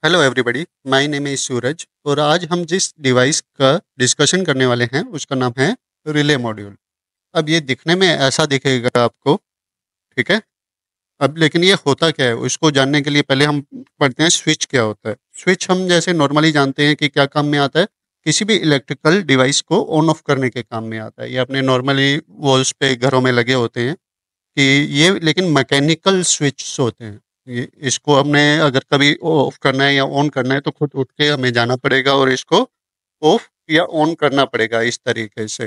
Hello everybody, my name is Suraj और आज हम जिस डिवाइस का डिस्कशन करने वाले हैं उसका नाम है रिले मॉड्यूल। अब ये दिखने में ऐसा दिखेगा आपको, ठीक है। अब लेकिन ये होता क्या है उसको जानने के लिए पहले हम पढ़ते हैं स्विच क्या होता है। स्विच हम जैसे नॉर्मली जानते हैं कि क्या काम में आता है, किसी भी इलेक्ट्रिकल डिवाइस को ऑन ऑफ करने के काम में आता है। ये अपने नॉर्मली वॉल्स पे घरों में लगे होते हैं कि ये लेकिन मैकेनिकल स्विच होते हैं। ये इसको हमने अगर कभी ऑफ करना है या ऑन करना है तो खुद उठ के हमें जाना पड़ेगा और इसको ऑफ या ऑन करना पड़ेगा इस तरीके से।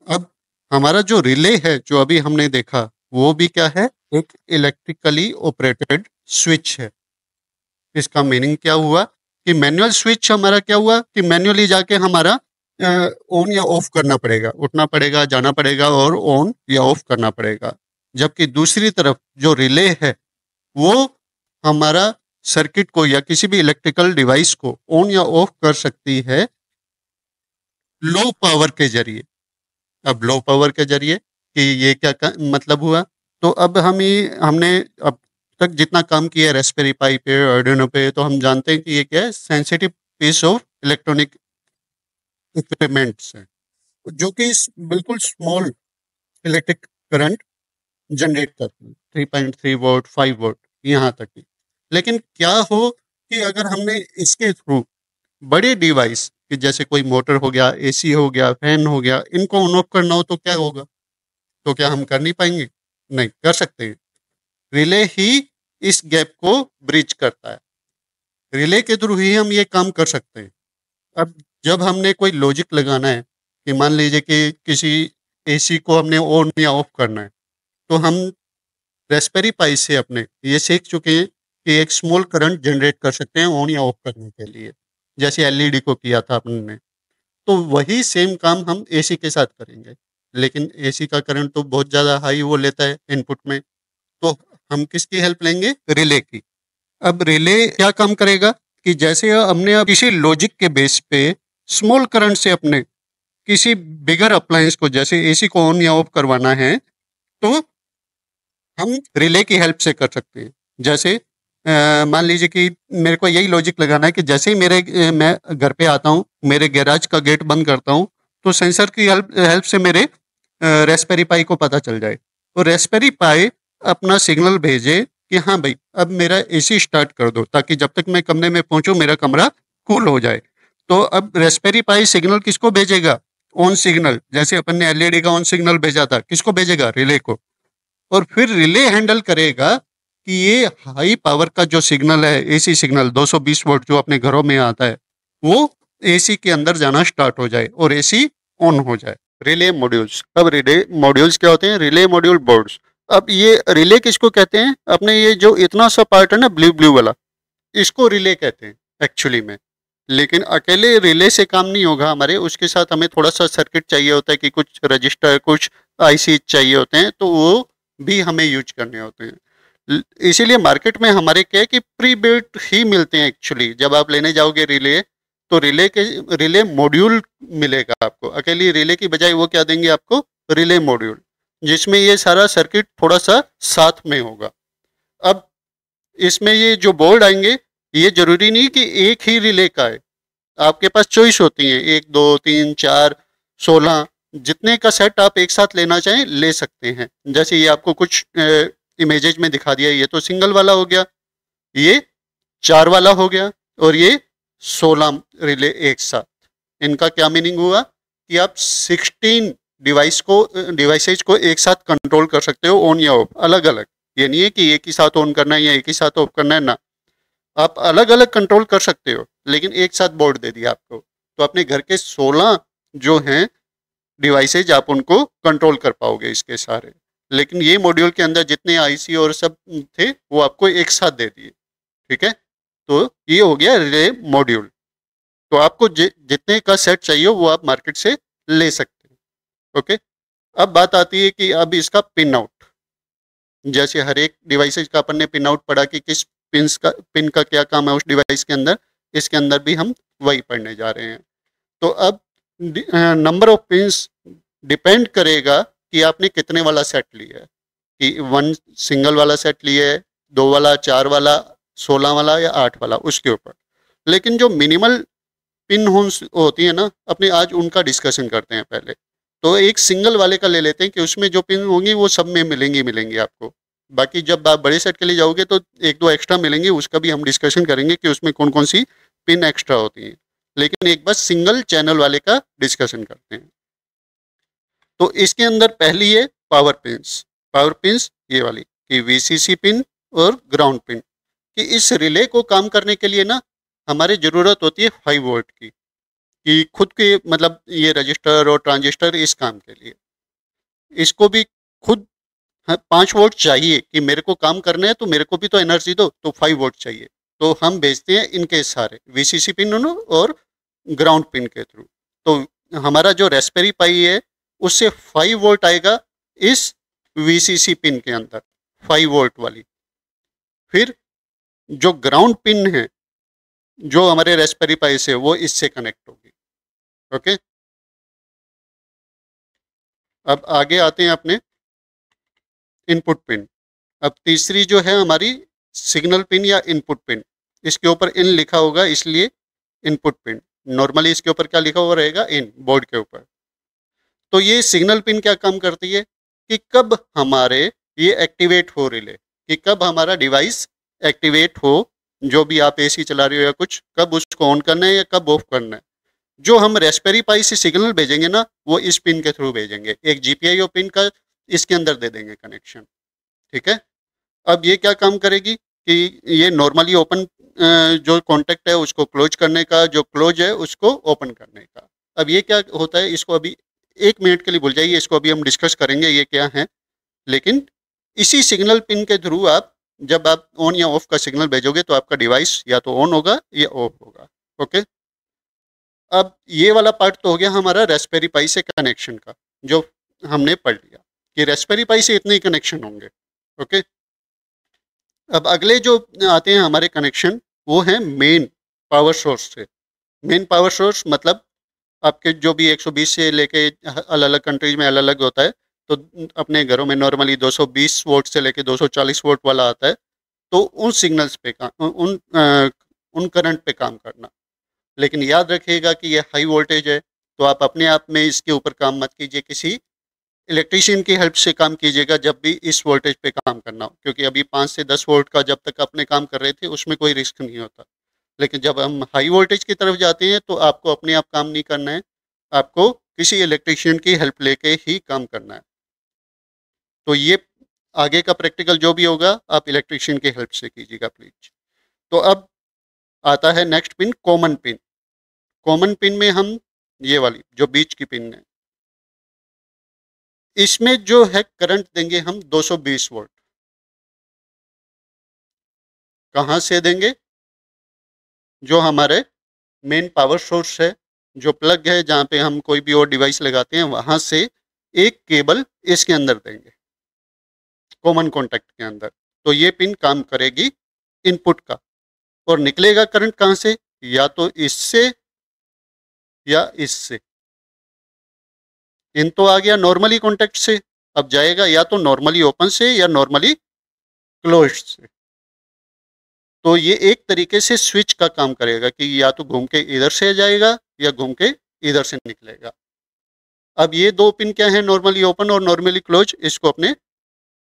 अब हमारा जो रिले है जो अभी हमने देखा वो भी क्या है, एक इलेक्ट्रिकली ऑपरेटेड स्विच है। इसका मीनिंग क्या हुआ कि मैनुअल स्विच हमारा क्या हुआ कि मैनुअली जाके हमारा ऑन या ऑफ करना पड़ेगा, उठना पड़ेगा, जाना पड़ेगा और ऑन या ऑफ करना पड़ेगा। जबकि दूसरी तरफ जो रिले है वो हमारा सर्किट को या किसी भी इलेक्ट्रिकल डिवाइस को ऑन या ऑफ कर सकती है लो पावर के जरिए। अब लो पावर के जरिए कि ये मतलब हुआ। तो अब हमने अब तक जितना काम किया है रेस्पबेरी पाई पे, आर्डिनो पे, तो हम जानते हैं कि ये क्या है, sensitive piece of electronic equipments है जो कि बिल्कुल स्मॉल इलेक्ट्रिक करंट जनरेट करती है, 3.3 वोल्ट, 5 वोल्ट, यहाँ तक की। लेकिन क्या हो कि अगर हमने इसके थ्रू बड़े डिवाइस कि जैसे कोई मोटर हो गया, एसी हो गया, फैन हो गया, इनको ऑन ऑफ करना हो तो क्या होगा? तो क्या हम कर नहीं पाएंगे? नहीं कर सकते हैं। रिले ही इस गैप को ब्रिज करता है। रिले के थ्रू ही हम ये काम कर सकते हैं। अब जब हमने कोई लॉजिक लगाना है कि मान लीजिए कि किसी एसी को हमने ऑन या ऑफ करना है, तो हम रेस्पबेरी पाई से अपने ये सीख चुके हैं कि एक स्मॉल करंट जनरेट कर सकते हैं ऑन या ऑफ करने के लिए, जैसे एलईडी को किया था अपने। तो वही सेम काम हम एसी के साथ करेंगे। लेकिन एसी का करंट तो बहुत ज़्यादा हाई वो लेता है इनपुट में, तो हम किसकी हेल्प लेंगे? रिले की। अब रिले क्या काम करेगा कि जैसे हमने अब किसी लॉजिक के बेस पे स्मॉल करंट से अपने किसी बिगर अप्लायंस को जैसे एसी को ऑन या ऑफ करवाना है, तो हम रिले की हेल्प से कर सकते हैं। जैसे मान लीजिए कि मेरे को यही लॉजिक लगाना है कि जैसे ही मैं घर पे आता हूँ, मेरे गैराज का गेट बंद करता हूँ, तो सेंसर की हेल्प हेल्प से मेरे रेस्पबेरी पाई को पता चल जाए। तो रेस्पबेरी पाई अपना सिग्नल भेजे कि हाँ भाई अब मेरा एसी स्टार्ट कर दो, ताकि जब तक मैं कमरे में पहुंचूं मेरा कमरा कूल हो जाए। तो अब रेस्पबेरी पाई सिग्नल किसको भेजेगा? On signal. जैसे अपन ने एलईडी का ऑन सिग्नल भेजा था, किसको भेजेगा? रिले को। और फिर रिले हैंडल करेगा कि ये हाई पावर का जो सिग्नल है, एसी सिग्नल 220 वोल्ट जो अपने घरों में आता है, वो एसी के अंदर जाना स्टार्ट हो जाए और एसी ऑन हो जाए। Relay modules. अब रिले मॉड्यूल्स क्या होते हैं? Relay module boards. अब ये रिले किसको कहते हैं? अपने ये जो इतना सा पार्ट है ना, ब्लू ब्लू वाला, इसको रिले कहते हैं एक्चुअली में। लेकिन अकेले रिले से काम नहीं होगा हमारे, उसके साथ हमें थोड़ा सा सर्किट चाहिए होता है कि कुछ रजिस्टर, कुछ आईसी चाहिए होते हैं, तो वो भी हमें यूज करने होते हैं। इसीलिए मार्केट में हमारे क्या है कि प्री बिल्ट ही मिलते हैं एक्चुअली। जब आप लेने जाओगे रिले, तो रिले मॉड्यूल मिलेगा आपको। अकेली रिले की बजाय वो क्या देंगे आपको? रिले मॉड्यूल, जिसमें ये सारा सर्किट थोड़ा सा साथ में होगा। अब इसमें ये जो बोर्ड आएंगे, ये जरूरी नहीं कि एक ही रिले का है। आपके पास चॉइस होती है, 1 2 3 4 16, जितने का सेट आप एक साथ लेना चाहें ले सकते हैं। जैसे ये आपको कुछ इमेजेज में दिखा दिया, ये तो सिंगल वाला हो गया, ये 4 वाला हो गया, और ये 16 रिले एक साथ। इनका क्या मीनिंग हुआ कि आप 16 डिवाइसेज को एक साथ कंट्रोल कर सकते हो, ऑन या ऑफ, अलग अलग। ये नहीं है कि एक ही साथ ऑन करना है या एक ही साथ ऑफ करना है ना, आप अलग अलग कंट्रोल कर सकते हो, लेकिन एक साथ बोर्ड दे दिया आपको, तो अपने घर के 16 जो हैं डिवाइसेज आप उनको कंट्रोल कर पाओगे इसके सारे। लेकिन ये मॉड्यूल के अंदर जितने आईसी और सब थे वो आपको एक साथ दे दिए, ठीक है। तो ये हो गया रिले मॉड्यूल। तो आपको जितने का सेट चाहिए वो आप मार्केट से ले सकते हैं, ओके। अब बात आती है कि अब इसका पिन आउट। जैसे हर एक डिवाइसेज का अपन ने पिन आउट पढ़ा कि किस पिन का क्या काम है उस डिवाइस के अंदर, इसके अंदर भी हम वही पढ़ने जा रहे हैं। तो अब नंबर ऑफ पिन्स डिपेंड करेगा कि आपने कितने वाला सेट लिया है, कि 1 सिंगल वाला सेट लिया है, 2 वाला, 4 वाला, 16 वाला या 8 वाला उसके ऊपर। लेकिन जो मिनिमल पिन होल्स होती है ना, अपने आज उनका डिस्कशन करते हैं पहले। तो एक सिंगल वाले का ले लेते हैं कि उसमें जो पिन होंगी वो सब में मिलेंगी आपको। बाकी जब आप बड़े सेट के लिए जाओगे तो एक दो एक्स्ट्रा मिलेंगे, उसका भी हम डिस्कशन करेंगे कि उसमें कौन कौन सी पिन एक्स्ट्रा होती हैं। लेकिन एक बस सिंगल चैनल वाले का डिस्कशन करते हैं। तो इसके अंदर पहली है पावर पिन्स। पावर पिन्स ये वाली कि वीसीसी पिन और ग्राउंड पिन, कि इस रिले को काम करने के लिए ना हमारे ज़रूरत होती है 5 वोल्ट की, कि खुद के मतलब ये रजिस्टर और ट्रांजिस्टर इस काम के लिए इसको भी खुद 5 वोल्ट चाहिए कि मेरे को काम करना है, तो मेरे को भी तो एनर्जी दो, तो 5 वोल्ट चाहिए। तो हम भेजते हैं इनके सारे वीसीसी पिन और ग्राउंड पिन के थ्रू। तो हमारा जो रेस्पबेरी पाई है उससे 5 वोल्ट आएगा इस वीसीसी पिन के अंदर, 5 वोल्ट वाली। फिर जो ग्राउंड पिन है जो हमारे रेस्पबेरी पाई से, वो इससे कनेक्ट होगी। ओके, अब आगे आते हैं अपने इनपुट पिन। अब तीसरी जो है हमारी सिग्नल पिन या इनपुट पिन, इसके ऊपर इन लिखा होगा इसलिए इनपुट पिन। नॉर्मली इसके ऊपर क्या लिखा हुआ रहेगा, इन, बोर्ड के ऊपर। तो ये सिग्नल पिन क्या काम करती है कि कब हमारे ये एक्टिवेट हो रिले, कि कब हमारा डिवाइस एक्टिवेट हो, जो भी आप एसी चला रहे हो या कुछ, कब उसको ऑन करना है या कब ऑफ करना है। जो हम रेस्पबेरी पाई से सिग्नल भेजेंगे ना, वो इस पिन के थ्रू भेजेंगे। एक जीपीआईओ पिन का इसके अंदर दे देंगे कनेक्शन। ठीक है, अब ये क्या काम करेगी कि ये नॉर्मली ओपन जो कॉन्टेक्ट है उसको क्लोज करने का, जो क्लोज है उसको ओपन करने का। अब ये क्या होता है, इसको अभी 1 मिनट के लिए भूल जाइए, इसको अभी हम डिस्कस करेंगे ये क्या है। लेकिन इसी सिग्नल पिन के थ्रू आप जब आप ऑन या ऑफ का सिग्नल भेजोगे तो आपका डिवाइस या तो ऑन होगा या ऑफ होगा। ओके, अब ये वाला पार्ट तो हो गया हमारा रेस्पबेरी पाई से कनेक्शन का, जो हमने पढ़ लिया कि रेस्पबेरी पाई से इतने ही कनेक्शन होंगे। ओके, अब अगले जो आते हैं हमारे कनेक्शन, वो है मेन पावर सोर्स से। मेन पावर सोर्स मतलब आपके जो भी 120 से लेके अलग अलग कंट्रीज में अलग अलग होता है। तो अपने घरों में नॉर्मली 220 वोल्ट से लेके 240 वोल्ट वाला आता है। तो उन सिग्नल्स पे उन करंट पे काम करना। लेकिन याद रखिएगा कि ये हाई वोल्टेज है, तो आप अपने आप में इसके ऊपर काम मत कीजिए, किसी इलेक्ट्रीशियन की हेल्प से काम कीजिएगा जब भी इस वोल्टेज पे काम करना हो। क्योंकि अभी 5 से 10 वोल्ट का जब तक अपने काम कर रहे थे उसमें कोई रिस्क नहीं होता। लेकिन जब हम हाई वोल्टेज की तरफ जाते हैं तो आपको अपने आप काम नहीं करना है, आपको किसी इलेक्ट्रीशियन की हेल्प लेके ही काम करना है। तो ये आगे का प्रैक्टिकल जो भी होगा आप इलेक्ट्रीशियन की हेल्प से कीजिएगा प्लीज। तो अब आता है next pin, common pin. Common pin में हम ये वाली जो बीच की पिन है, इसमें जो है करंट देंगे हम 220 वोल्ट। कहाँ से देंगे, जो हमारे मेन पावर सोर्स है, जो प्लग है जहाँ पे हम कोई भी और डिवाइस लगाते हैं, वहाँ से एक केबल इसके अंदर देंगे, कॉमन कॉन्टैक्ट के अंदर। तो ये पिन काम करेगी इनपुट का, और निकलेगा करंट कहाँ से, या तो इससे या इससे। इन तो आ गया नॉर्मली कॉन्टैक्ट से, अब जाएगा या तो नॉर्मली ओपन से या नॉर्मली क्लोज्ड से। तो ये एक तरीके से स्विच का काम करेगा कि या तो घूम के इधर से जाएगा या घूम के इधर से निकलेगा। अब ये दो पिन क्या है, नॉर्मली ओपन और नॉर्मली क्लोज, इसको अपने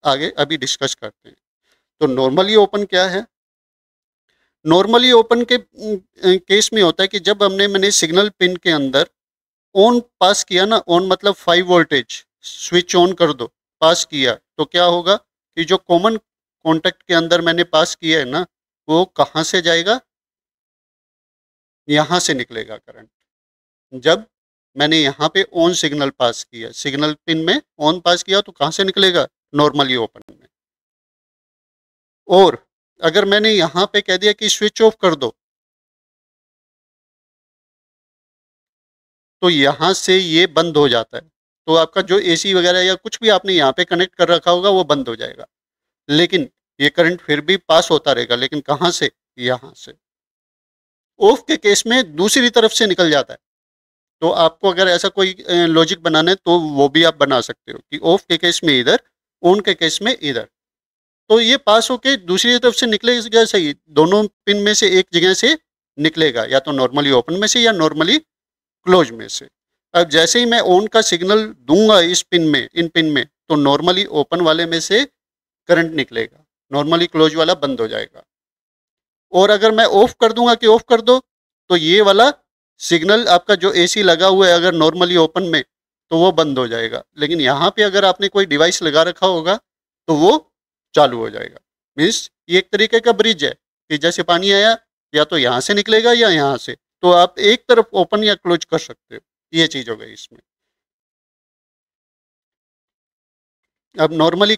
आगे अभी डिस्कस करते हैं। तो नॉर्मली ओपन क्या है, नॉर्मली ओपन के केस में होता है कि जब मैंने सिग्नल पिन के अंदर ऑन पास किया ना, ऑन मतलब 5 वोल्टेज, स्विच ऑन कर दो, पास किया, तो क्या होगा कि जो कॉमन कॉन्टैक्ट के अंदर मैंने पास किया है ना, वो कहाँ से जाएगा, यहाँ से निकलेगा करंट। जब मैंने यहाँ पे ऑन सिग्नल पास किया, सिग्नल पिन में ऑन पास किया, तो कहाँ से निकलेगा, नॉर्मली ओपन में। और अगर मैंने यहाँ पे कह दिया कि स्विच ऑफ कर दो, तो यहाँ से ये बंद हो जाता है। तो आपका जो एसी वगैरह या कुछ भी आपने यहाँ पे कनेक्ट कर रखा होगा वो बंद हो जाएगा। लेकिन ये करंट फिर भी पास होता रहेगा, लेकिन कहाँ से, यहाँ से। ऑफ के केस में दूसरी तरफ से निकल जाता है। तो आपको अगर ऐसा कोई लॉजिक बनाना है तो वो भी आप बना सकते हो कि ऑफ के केस में इधर, ऑन के केस में इधर। तो ये पास होके दूसरी तरफ से निकलेगा सही, दोनों पिन में से एक जगह से निकलेगा, या तो नॉर्मली ओपन में से या नॉर्मली क्लोज में से। अब जैसे ही मैं ऑन का सिग्नल दूंगा इस पिन में, इन पिन में, तो नॉर्मली ओपन वाले में से करंट निकलेगा, नॉर्मली क्लोज वाला बंद हो जाएगा। और अगर मैं ऑफ कर दूंगा कि ऑफ कर दो, तो ये वाला सिग्नल आपका जो एसी लगा हुआ है अगर नॉर्मली ओपन में, तो वो बंद हो जाएगा। लेकिन यहाँ पे अगर आपने कोई डिवाइस लगा रखा होगा तो वो चालू हो जाएगा। मीन्स ये एक तरीके का ब्रिज है कि जैसे पानी आया या तो यहाँ से निकलेगा या यहाँ से, तो आप एक तरफ ओपन या क्लोज कर सकते हो। ये चीज हो गई इसमें। अब नॉर्मली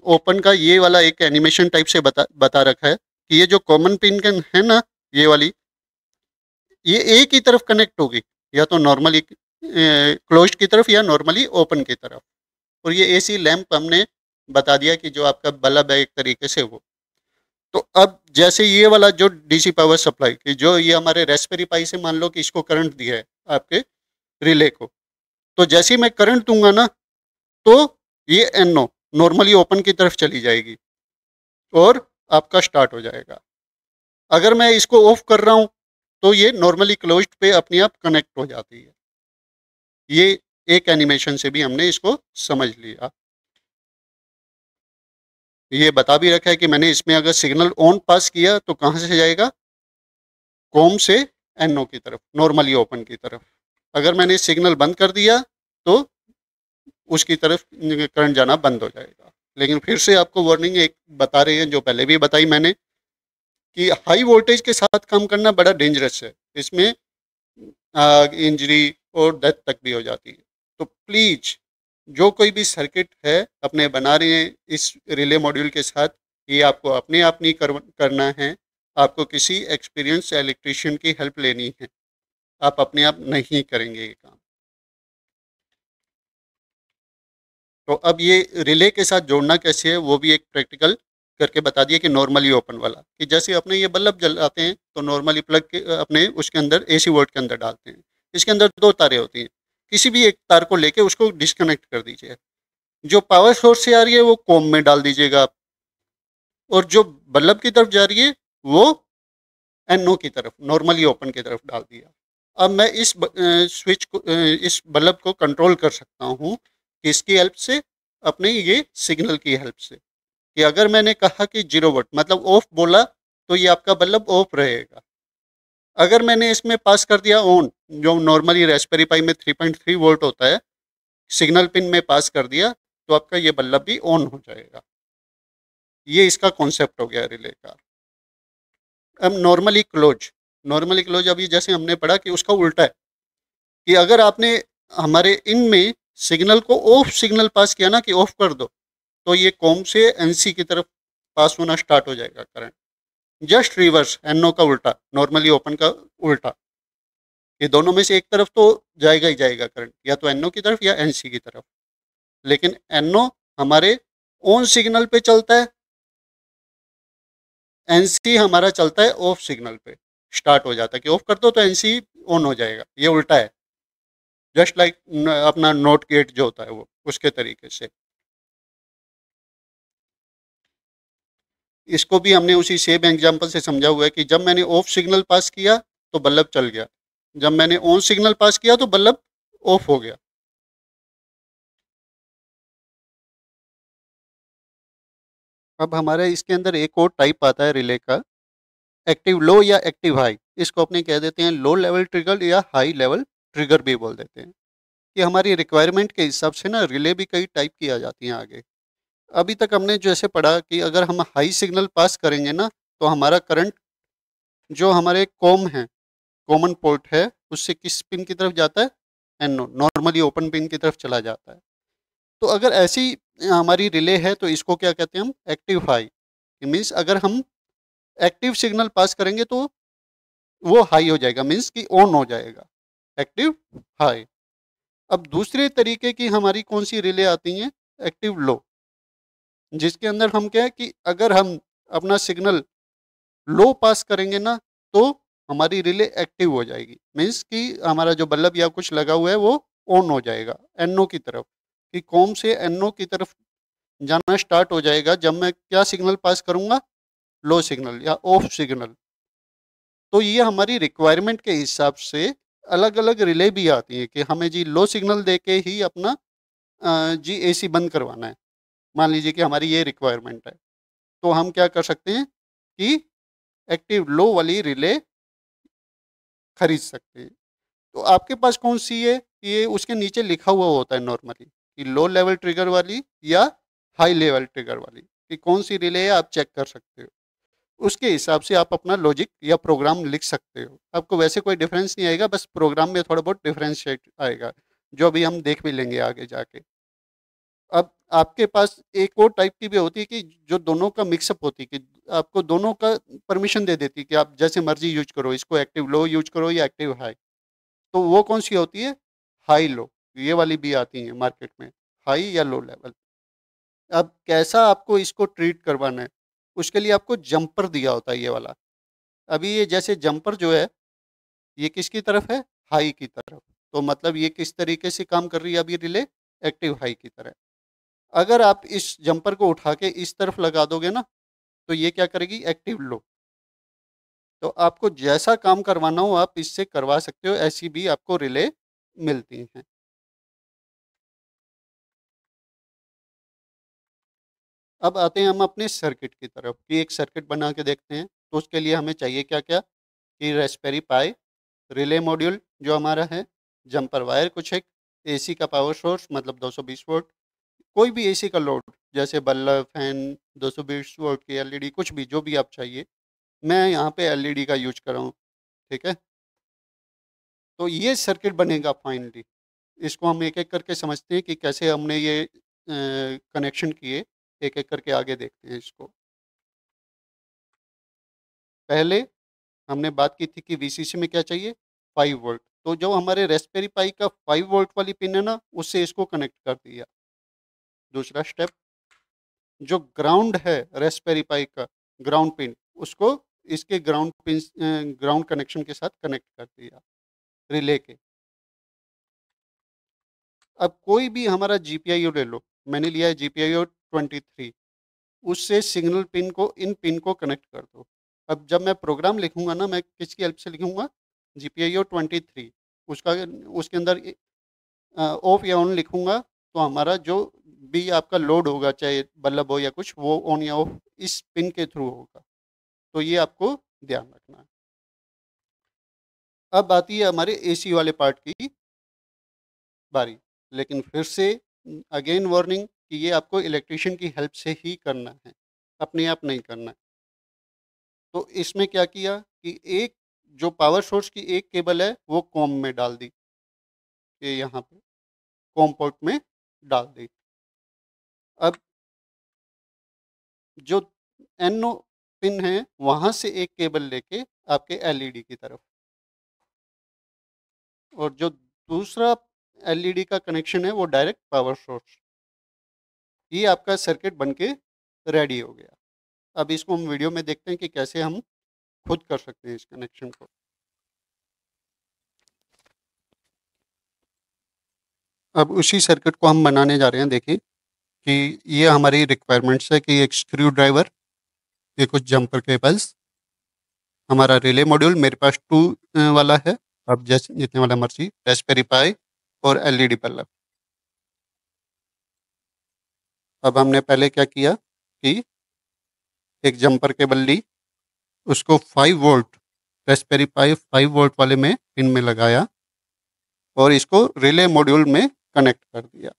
ओपन का ये वाला एक एनिमेशन टाइप से बता रखा है कि ये जो कॉमन पिन है ना, ये वाली, ये एक ही तरफ कनेक्ट होगी, या तो नॉर्मली क्लोज्ड की तरफ या नॉर्मली ओपन की तरफ। और ये एसी लैंप हमने बता दिया कि जो आपका बल्ब है एक तरीके से वो। तो अब जैसे ये वाला जो डीसी पावर सप्लाई की जो ये हमारे रेस्पबेरी पाई से मान लो कि इसको करंट दिया है आपके रिले को, तो जैसे ही मैं करंट दूंगा ना, तो ये एनओ नॉर्मली ओपन की तरफ चली जाएगी और आपका स्टार्ट हो जाएगा। अगर मैं इसको ऑफ कर रहा हूं तो ये नॉर्मली क्लोज्ड पे अपने आप कनेक्ट हो जाती है। ये एक एनिमेशन से भी हमने इसको समझ लिया। ये बता भी रखा है कि मैंने इसमें अगर सिग्नल ऑन पास किया तो कहाँ से जाएगा, कॉम से एनओ की तरफ, नॉर्मली ओपन की तरफ। अगर मैंने सिग्नल बंद कर दिया तो उसकी तरफ करंट जाना बंद हो जाएगा। लेकिन फिर से आपको वार्निंग एक बता रहे हैं, जो पहले भी बताई मैंने, कि हाई वोल्टेज के साथ काम करना बड़ा डेंजरस है। इसमें इंजरी और डेथ तक भी हो जाती है। तो प्लीज जो कोई भी सर्किट है अपने बना रहे हैं इस रिले मॉड्यूल के साथ, ये आपको अपने आप नहीं करना है, आपको किसी एक्सपीरियंस इलेक्ट्रिशियन की हेल्प लेनी है। आप अपने आप नहीं करेंगे ये काम। तो अब ये रिले के साथ जोड़ना कैसे है वो भी एक प्रैक्टिकल करके बता दिया कि नॉर्मली ओपन वाला, कि जैसे अपने ये बल्ब जलाते हैं तो नॉर्मली प्लग के अपने उसके अंदर एसी वोल्ट के अंदर डालते हैं। इसके अंदर दो तारें होती हैं, किसी भी एक तार को लेके उसको डिस्कनेक्ट कर दीजिए। जो पावर सोर्स से आ रही है वो कॉम में डाल दीजिएगा आप, और जो बल्ब की तरफ जा रही है वो एनओ की तरफ, नॉर्मली ओपन की तरफ डाल दिया। अब मैं इस स्विच को, इस बल्ब को कंट्रोल कर सकता हूँ किसकी हेल्प से, अपने ये सिग्नल की हेल्प से। कि अगर मैंने कहा कि 0 वोल्ट मतलब ऑफ बोला, तो ये आपका बल्ब ऑफ रहेगा। अगर मैंने इसमें पास कर दिया ऑन, जो नॉर्मली रेस्पबेरी पाई में 3.3 वोल्ट होता है, सिग्नल पिन में पास कर दिया, तो आपका ये बल्ब भी ऑन हो जाएगा। ये इसका कॉन्सेप्ट हो गया रिले का। अब नॉर्मली क्लोज अभी जैसे हमने पढ़ा कि उसका उल्टा है, कि अगर आपने हमारे इनमें सिग्नल को ऑफ सिग्नल पास किया ना कि ऑफ कर दो, तो ये कॉम से एनसी की तरफ पास होना स्टार्ट हो जाएगा करंट। जस्ट रिवर्स, एनओ का उल्टा, नॉर्मली ओपन का उल्टा। ये दोनों में से एक तरफ तो जाएगा ही जाएगा करंट, या तो एनओ की तरफ या एनसी की तरफ। लेकिन एनओ हमारे ऑन सिग्नल पे चलता है, एनसी हमारा चलता है ऑफ सिग्नल पे, स्टार्ट हो जाता है कि ऑफ कर दो तो एनसी ऑन हो जाएगा। ये उल्टा है, जस्ट लाइक अपना नोट गेट जो होता है वो, उसके तरीके से। इसको भी हमने उसी सेम एग्जांपल से समझा हुआ है कि जब मैंने ऑफ सिग्नल पास किया तो बल्ब चल गया, जब मैंने ऑन सिग्नल पास किया तो बल्ब ऑफ हो गया। अब हमारे इसके अंदर एक और टाइप आता है रिले का, एक्टिव लो या एक्टिव हाई। इसको अपने कह देते हैं लो लेवल ट्रिगर या हाई लेवल ट्रिगर भी बोल देते हैं। कि हमारी रिक्वायरमेंट के हिसाब से ना रिले भी कई टाइप की आ जाती हैं आगे। अभी तक हमने जैसे पढ़ा कि अगर हम हाई सिग्नल पास करेंगे ना, तो हमारा करंट जो हमारे कॉम है, कॉमन पोर्ट है, उससे किस पिन की तरफ जाता है, एनओ, नॉर्मली ओपन पिन की तरफ चला जाता है। तो अगर ऐसी हमारी रिले है तो इसको क्या कहते हैं हम, एक्टिव हाई। मीन्स अगर हम एक्टिव सिग्नल पास करेंगे तो वो हाई हो जाएगा, मीन्स कि ऑन हो जाएगा, एक्टिव हाई। अब दूसरे तरीके की हमारी कौन सी रिले आती हैं, एक्टिव लो, जिसके अंदर हम क्या है कि अगर हम अपना सिग्नल लो पास करेंगे ना, तो हमारी रिले एक्टिव हो जाएगी। मीन्स कि हमारा जो बल्ब या कुछ लगा हुआ है वो ऑन हो जाएगा एनओ की तरफ, कि कॉम से एनओ की तरफ जाना स्टार्ट हो जाएगा जब मैं क्या सिग्नल पास करूंगा, लो सिग्नल या ऑफ सिग्नल। तो ये हमारी रिक्वायरमेंट के हिसाब से अलग अलग रिले भी आती हैं कि हमें जी लो सिग्नल दे के ही अपना जी एसी बंद करवाना है। मान लीजिए कि हमारी ये रिक्वायरमेंट है, तो हम क्या कर सकते हैं कि एक्टिव लो वाली रिले खरीद सकते हैं। तो आपके पास कौन सी है, ये उसके नीचे लिखा हुआ होता है नॉर्मली कि लो लेवल ट्रिगर वाली या हाई लेवल ट्रिगर वाली, कि कौन सी रिले है आप चेक कर सकते हो। उसके हिसाब से आप अपना लॉजिक या प्रोग्राम लिख सकते हो। आपको वैसे कोई डिफरेंस नहीं आएगा, बस प्रोग्राम में थोड़ा बहुत डिफरेंशिएट आएगा, जो अभी हम देख भी लेंगे आगे जाके। अब आपके पास एक और टाइप की भी होती है कि जो दोनों का मिक्सअप होती है, कि आपको दोनों का परमिशन दे देती है कि आप जैसे मर्जी यूज करो, इसको एक्टिव लो यूज करो या एक्टिव हाई। तो वो कौन सी होती है, हाई लो। ये वाली भी आती है मार्केट में, हाई या लो लेवल। अब कैसा आपको इसको ट्रीट करवाना है, उसके लिए आपको जंपर दिया होता है ये वाला। अभी ये जैसे जंपर जो है, ये किसकी तरफ है, हाई की तरफ। तो मतलब ये किस तरीके से काम कर रही है अभी रिले, एक्टिव हाई की तरह। अगर आप इस जंपर को उठा के इस तरफ लगा दोगे ना, तो ये क्या करेगी, एक्टिव लो। तो आपको जैसा काम करवाना हो आप इससे करवा सकते हो, ऐसी भी आपको रिले मिलती हैं। अब आते हैं हम अपने सर्किट की तरफ, कि एक सर्किट बना के देखते हैं। तो उसके लिए हमें चाहिए क्या क्या, कि रेस्पबेरी पाई, रिले मॉड्यूल जो हमारा है, जंपर वायर कुछ एक, एसी का पावर सोर्स मतलब 220 वोल्ट, कोई भी एसी का लोड जैसे बल्ब, फैन, 220 वोल्ट की एलईडी, कुछ भी जो भी आप चाहिए। मैं यहाँ पे एलईडी का यूज कर रहा हूँ, ठीक है। तो ये सर्किट बनेगा फाइनली। इसको हम एक एक करके समझते हैं कि कैसे हमने ये कनेक्शन किए, एक एक करके आगे देखते हैं इसको। पहले हमने बात की थी कि वीसीसी में क्या चाहिए, 5 वोल्ट। तो जो हमारे रेस्पबेरी पाई का 5 वोल्ट वाली पिन है ना, उससे इसको कनेक्ट कर दिया। दूसरा स्टेप, जो ग्राउंड है रेस्पबेरी पाई का ग्राउंड पिन, उसको इसके ग्राउंड पिन, ग्राउंड कनेक्शन के साथ कनेक्ट कर दिया रिले के। अब कोई भी हमारा जीपीआईओ ले लो, मैंने लिया है जीपीआईओ 23, उससे सिग्नल पिन को, इन पिन को कनेक्ट कर दो। अब जब मैं प्रोग्राम लिखूंगा ना, मैं किसकी हेल्प से लिखूंगा, जीपीआईओ 23, उसका, उसके अंदर ऑफ या ऑन लिखूंगा, तो हमारा जो भी आपका लोड होगा, चाहे बल्ब हो या कुछ, वो ऑन या ऑफ इस पिन के थ्रू होगा। तो ये आपको ध्यान रखना है। अब आती है हमारे एसी वाले पार्ट की बारी, लेकिन फिर से अगेन वार्निंग कि ये आपको इलेक्ट्रिशियन की हेल्प से ही करना है, अपने आप नहीं करना है। तो इसमें क्या किया कि एक जो पावर सोर्स की एक केबल है वो कॉम में डाल दी, ये यहाँ पे कॉम पोर्ट में डाल दी। अब जो एनो पिन है वहाँ से एक केबल लेके आपके एलईडी की तरफ, और जो दूसरा एलईडी का कनेक्शन है वो डायरेक्ट पावर सोर्स। ये आपका सर्किट बनके रेडी हो गया। अब इसको हम वीडियो में देखते हैं कि कैसे हम खुद कर सकते हैं इस कनेक्शन को। अब उसी सर्किट को हम बनाने जा रहे हैं। देखिए कि ये हमारी रिक्वायरमेंट्स है कि एक स्क्रू ड्राइवर, ये कुछ जंपर केबल्स, हमारा रिले मॉड्यूल मेरे पास 2 वाला है, अब जैसे जितने वाला मर्जी, रास्पबेरी पाई और एलईडी बल्ब। अब हमने पहले क्या किया कि एक जंपर केबल ली, उसको 5 वोल्ट रास्पबेरी पाई 5 वोल्ट वाले में पिन में लगाया और इसको रिले मॉड्यूल में कनेक्ट कर दिया।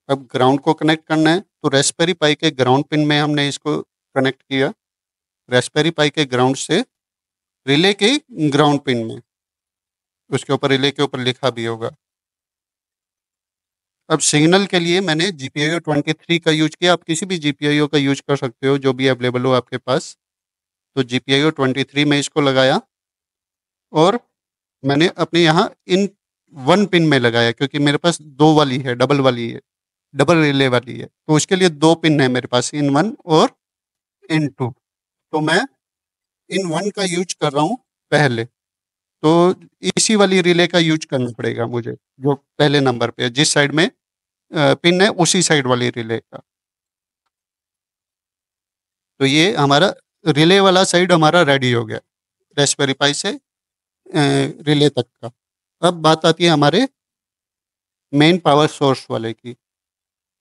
अब ग्राउंड को कनेक्ट करना है, तो रास्पबेरी पाई के ग्राउंड पिन में हमने इसको कनेक्ट किया, रास्पबेरी पाई के ग्राउंड से रिले के ग्राउंड पिन में, उसके ऊपर रिले के ऊपर लिखा भी होगा। अब सिग्नल के लिए मैंने जीपीआईओ 23 का यूज किया, आप किसी भी जीपीआईओ का यूज कर सकते हो जो भी अवेलेबल हो आपके पास। तो जीपीआईओ 23 में इसको लगाया और मैंने अपने यहाँ इन 1 पिन में लगाया, क्योंकि मेरे पास 2 वाली है, डबल वाली है, डबल रिले वाली है, तो उसके लिए 2 पिन है मेरे पास, इन 1 और इन 2। तो मैं इन 1 का यूज कर रहा हूँ पहले, तो इसी वाली रिले का यूज करना पड़ेगा मुझे, जो पहले नंबर पे है, जिस साइड में पिन है उसी साइड वाली रिले का। तो ये हमारा रिले वाला साइड हमारा रेडी हो गया, रास्पबेरी पाई से रिले तक का। अब बात आती है हमारे मेन पावर सोर्स वाले की,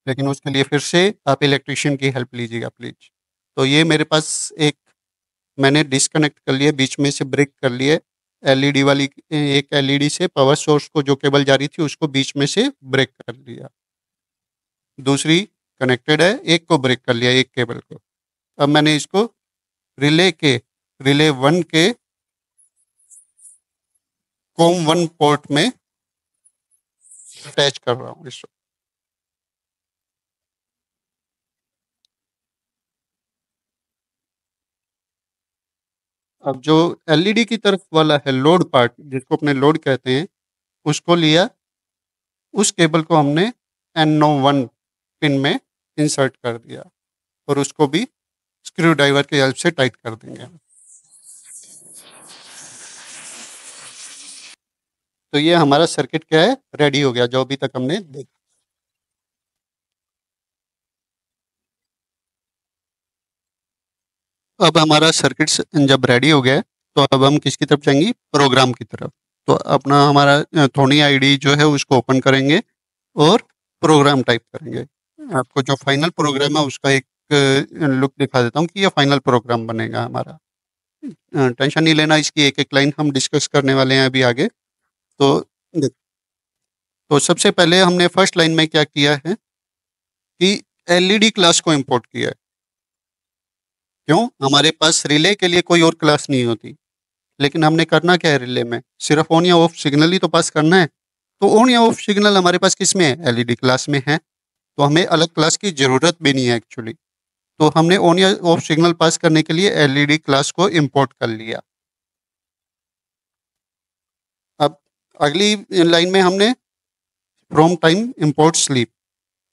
लेकिन उसके लिए फिर से आप इलेक्ट्रिशियन की हेल्प लीजिएगा प्लीज। तो ये मेरे पास एक मैंने डिस्कनेक्ट कर लिया, बीच में से ब्रेक कर लिए एलईडी वाली, एक एलईडी से पावर सोर्स को जो केबल जा रही थी उसको बीच में से ब्रेक कर लिया, दूसरी कनेक्टेड है, एक को ब्रेक कर लिया, एक केबल को। अब मैंने इसको रिले 1 के कॉम 1 पोर्ट में अटैच कर रहा हूँ इसको। अब जो एलईडी की तरफ वाला है लोड पार्ट, जिसको अपने लोड कहते हैं, उसको लिया, उस केबल को हमने NO1 पिन में इंसर्ट कर दिया और उसको भी स्क्रू ड्राइवर की हेल्प से टाइट कर देंगे। तो ये हमारा सर्किट क्या है, रेडी हो गया, जो अभी तक हमने देखा। अब हमारा सर्किट जब रेडी हो गया है, तो अब हम किसकी तरफ जाएंगे, प्रोग्राम की तरफ। तो अपना हमारा थोनी आईडी जो है उसको ओपन करेंगे और प्रोग्राम टाइप करेंगे। आपको जो फाइनल प्रोग्राम है उसका एक लुक दिखा देता हूँ कि ये फाइनल प्रोग्राम बनेगा हमारा। टेंशन नहीं लेना, इसकी एक एक लाइन हम डिस्कस करने वाले हैं अभी आगे। तो देख, तो सबसे पहले हमने फर्स्ट लाइन में क्या किया है कि एलईडी क्लास को इंपोर्ट किया है। क्यों, हमारे पास रिले के लिए कोई और क्लास नहीं होती, लेकिन हमने करना क्या है, रिले में सिर्फ ऑन या ऑफ सिग्नल ही तो पास करना है। तो ऑन या ऑफ सिग्नल हमारे पास किस में है, एलईडी क्लास में है, तो हमें अलग क्लास की जरूरत भी नहीं है एक्चुअली। तो हमने ऑन या ऑफ सिग्नल पास करने के लिए एलईडी क्लास को इंपोर्ट कर लिया। अब अगली लाइन में हमने from time import sleep,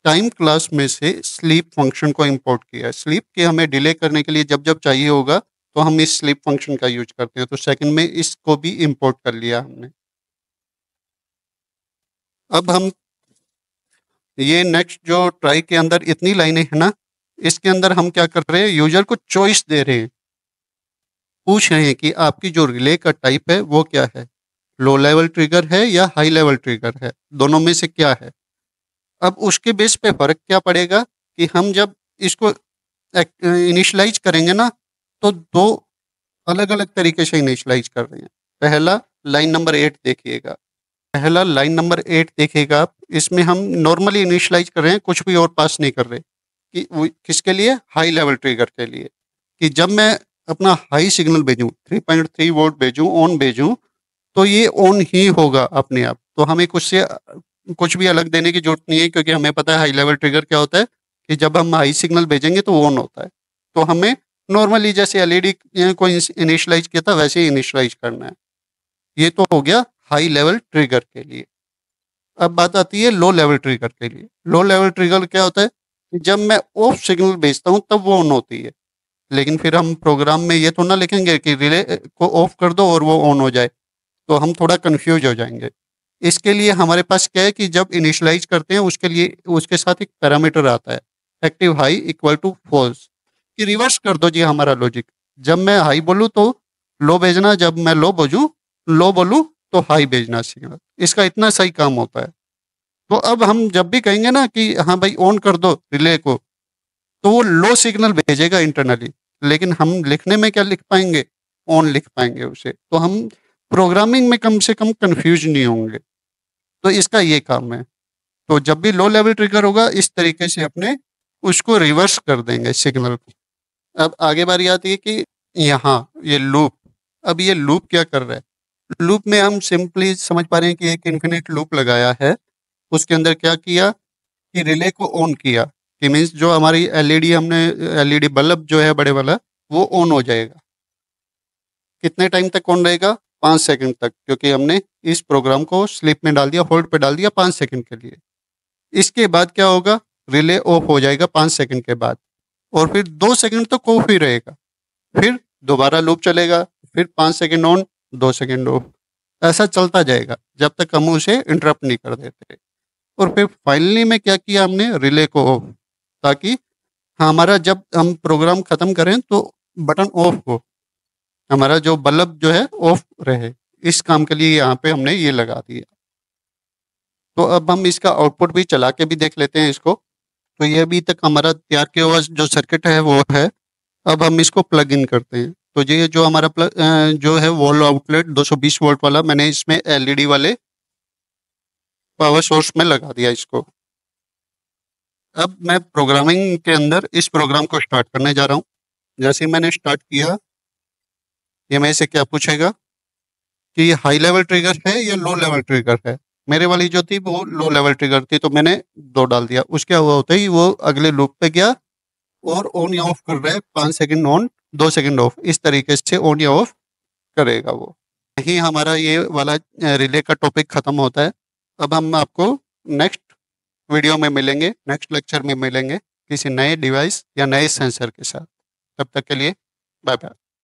time class में से स्लीप फंक्शन को इंपोर्ट किया है। स्लीप के हमें डिले करने के लिए जब जब चाहिए होगा तो हम इस स्लीप फंक्शन का यूज करते हैं, तो सेकंड में इसको भी इंपोर्ट कर लिया हमने। अब हम ये नेक्स्ट जो ट्राई के अंदर इतनी लाइनें हैं ना, इसके अंदर हम क्या कर रहे हैं, यूजर को चॉइस दे रहे हैं, पूछ रहे हैं कि आपकी जो रिले का टाइप है वो क्या है, लो लेवल ट्रिगर है या हाई लेवल ट्रिगर है, दोनों में से क्या है। अब उसके बेस पे फर्क क्या पड़ेगा कि हम जब इसको इनिशलाइज करेंगे ना, तो दो अलग अलग तरीके से इनिशलाइज कर रहे हैं। पहला लाइन नंबर 8 देखिएगा, पहला लाइन नंबर 8 देखिएगा आप, इसमें हम नॉर्मली इनिशलाइज कर रहे हैं, कुछ भी और पास नहीं कर रहे, कि किसके लिए, हाई लेवल ट्रिगर के लिए, कि जब मैं अपना हाई सिग्नल भेजूं, 3.3 वोल्ट भेजूं, ऑन भेजूं, तो ये ऑन ही होगा अपने आप। तो हमें कुछ भी अलग देने की जरूरत नहीं है, क्योंकि हमें पता है हाई लेवल ट्रिगर क्या होता है, कि जब हम हाई सिग्नल भेजेंगे तो ऑन होता है। तो हमें नॉर्मली जैसे एलईडी को इनिशलाइज किया था वैसे ही इनिशलाइज करना है। ये तो हो गया हाई लेवल ट्रिगर के लिए। अब बात आती है लो लेवल ट्रिगर के लिए। लो लेवल ट्रिगर क्या होता है कि जब मैं ऑफ सिग्नल भेजता हूँ तब वो ऑन होती है, लेकिन फिर हम प्रोग्राम में ये तो ना लिखेंगे कि रिले को ऑफ कर दो और वो ऑन हो जाए, तो हम थोड़ा कंफ्यूज हो जाएंगे। इसके लिए हमारे पास क्या है कि जब इनिशियलाइज करते हैं उसके लिए उसके साथ एक पैरामीटर आता है, active high equal to false, कि रिवर्स कर दो जी हमारा लॉजिक। जब मैं हाई बोलूँ तो लो भेजना, जब मैं लो बोलूँ तो हाई भेजना सिग्नल। इसका इतना सही काम होता है। तो अब हम जब भी कहेंगे ना कि हाँ भाई ऑन कर दो रिले को, तो वो लो सिग्नल भेजेगा इंटरनली, लेकिन हम लिखने में क्या लिख पाएंगे, ऑन लिख पाएंगे उसे। तो हम प्रोग्रामिंग में कम से कम कंफ्यूज नहीं होंगे। तो इसका ये काम है। तो जब भी लो लेवल ट्रिगर होगा इस तरीके से अपने उसको रिवर्स कर देंगे सिग्नल को। अब आगे बारी आती है कि यहाँ ये लूप, अब ये लूप क्या कर रहा है, लूप में हम सिंपली समझ पा रहे हैं कि एक इन्फिनिट लूप लगाया है, उसके अंदर क्या किया कि रिले को ऑन किया, कि मीन्स जो हमारी एलईडी हमने एलईडी बल्ब जो है बड़े वाला वो ऑन हो जाएगा। कितने टाइम तक ऑन रहेगा, 5 सेकंड तक, क्योंकि हमने इस प्रोग्राम को स्लीप में डाल दिया, होल्ड पे डाल दिया 5 सेकंड के लिए। इसके बाद क्या होगा, रिले ऑफ हो जाएगा 5 सेकंड के बाद, और फिर 2 सेकंड तक ऑफ ही रहेगा, फिर दोबारा लूप चलेगा, फिर 5 सेकंड ऑन, 2 सेकंड ऑफ, ऐसा चलता जाएगा जब तक हम उसे इंटरप्ट नहीं कर देते। और फिर फाइनली में क्या किया हमने, रिले को ऑफ, ताकि हमारा जब हम प्रोग्राम खत्म करें तो बटन ऑफ हो, हमारा जो बल्ब जो है ऑफ रहे। इस काम के लिए यहाँ पे हमने ये लगा दिया। तो अब हम इसका आउटपुट भी चला के भी देख लेते हैं इसको। तो ये अभी तक हमारा तैयार किया हुआ जो सर्किट है वो है। अब हम इसको प्लग इन करते हैं। तो ये जो हमारा जो है वॉल आउटलेट 220 वोल्ट वाला, मैंने इसमें एलईडी वाले पावर सोर्स में लगा दिया इसको। अब मैं प्रोग्रामिंग के अंदर इस प्रोग्राम को स्टार्ट करने जा रहा हूँ। जैसे ही मैंने स्टार्ट किया, ये मेरे से क्या पूछेगा कि ये हाई लेवल ट्रिगर है या लो लेवल ट्रिगर है। मेरे वाली जो थी वो लो लेवल ट्रिगर थी, तो मैंने 2 डाल दिया। उसके हुआ होता ही वो अगले लूप पे गया और ऑन या ऑफ कर रहा है, 5 सेकंड ऑन, 2 सेकंड ऑफ, इस तरीके से ऑन या ऑफ करेगा वो। यही हमारा ये वाला रिले का टॉपिक खत्म होता है। अब हम आपको नेक्स्ट वीडियो में मिलेंगे, नेक्स्ट लेक्चर में मिलेंगे किसी नए डिवाइस या नए सेंसर के साथ। तब तक के लिए बाय बाय।